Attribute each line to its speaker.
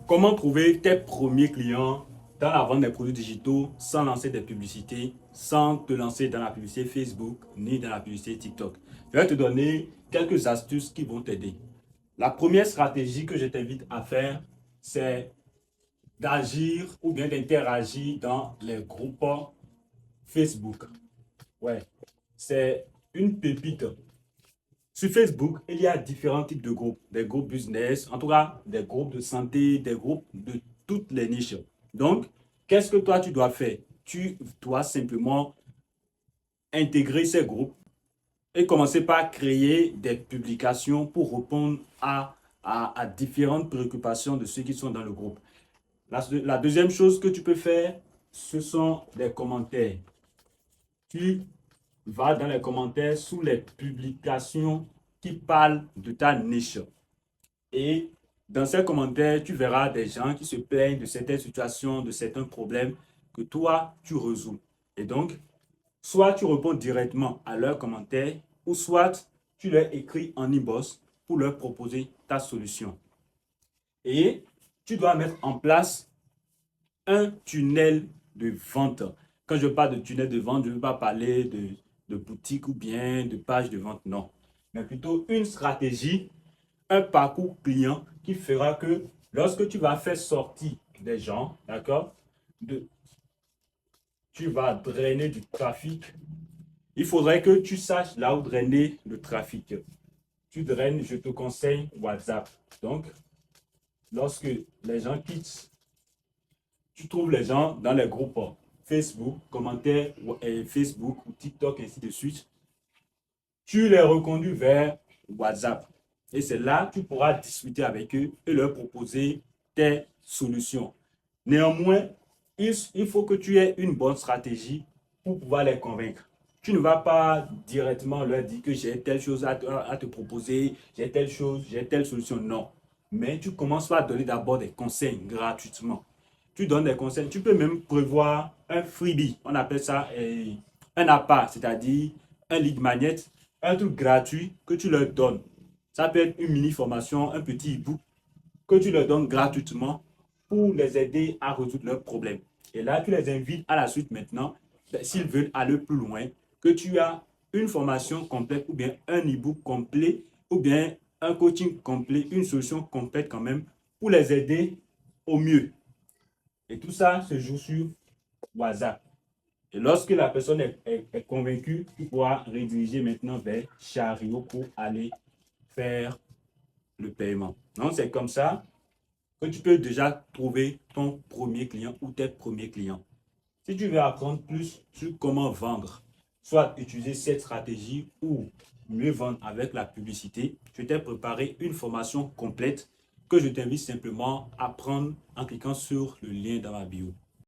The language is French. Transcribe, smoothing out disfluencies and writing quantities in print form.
Speaker 1: Comment trouver tes premiers clients dans la vente des produits digitaux sans lancer des publicités, sans te lancer dans la publicité Facebook ni dans la publicité TikTok? Je vais te donner quelques astuces qui vont t'aider. La première stratégie que je t'invite à faire, c'est d'agir ou bien d'interagir dans les groupes Facebook. Ouais, c'est une pépite. Sur Facebook, il y a différents types de groupes. Des groupes business, en tout cas, des groupes de santé, des groupes de toutes les niches. Donc, qu'est-ce que toi, tu dois faire? Tu dois simplement intégrer ces groupes et commencer par créer des publications pour répondre à différentes préoccupations de ceux qui sont dans le groupe. La deuxième chose que tu peux faire, ce sont des commentaires. Tu vas dans les commentaires sous les publications qui parlent de ta niche. Et dans ces commentaires, tu verras des gens qui se plaignent de certaines situations, de certains problèmes que toi, tu résous. Et donc, soit tu réponds directement à leurs commentaires, ou soit tu leur écris en inbox pour leur proposer ta solution. Et tu dois mettre en place un tunnel de vente. Quand je parle de tunnel de vente, je ne veux pas parler de boutique ou bien de page de vente, non. Mais plutôt une stratégie, un parcours client qui fera que lorsque tu vas faire sortir des gens, d'accord, tu vas drainer du trafic. Il faudrait que tu saches là où drainer le trafic. Tu draines, je te conseille WhatsApp. Donc, lorsque les gens quittent, tu trouves les gens dans les groupes Facebook, commentaires, Facebook ou TikTok, ainsi de suite. Tu les reconduis vers WhatsApp. Et c'est là que tu pourras discuter avec eux et leur proposer tes solutions. Néanmoins, il faut que tu aies une bonne stratégie pour pouvoir les convaincre. Tu ne vas pas directement leur dire que j'ai telle chose à te proposer, j'ai telle chose, j'ai telle solution. Non. Mais tu commences par donner d'abord des conseils gratuitement. Tu donnes des conseils. Tu peux même prévoir un freebie. On appelle ça un appât, c'est-à-dire un lead magnet, un truc gratuit que tu leur donnes. Ça peut être une mini formation, un petit e-book que tu leur donnes gratuitement pour les aider à résoudre leurs problèmes. Et là, tu les invites à la suite maintenant, s'ils veulent aller plus loin, que tu as une formation complète ou bien un e-book complet ou bien un coaching complet, une solution complète quand même pour les aider au mieux. Et tout ça se joue sur WhatsApp. Et lorsque la personne est convaincue, tu pourras rediriger maintenant vers Chariot pour aller faire le paiement. Donc, c'est comme ça que tu peux déjà trouver ton premier client ou tes premiers clients. Si tu veux apprendre plus sur comment vendre, soit utiliser cette stratégie ou mieux vendre avec la publicité, je t'ai préparé une formation complète que je t'invite simplement à prendre en cliquant sur le lien dans ma bio.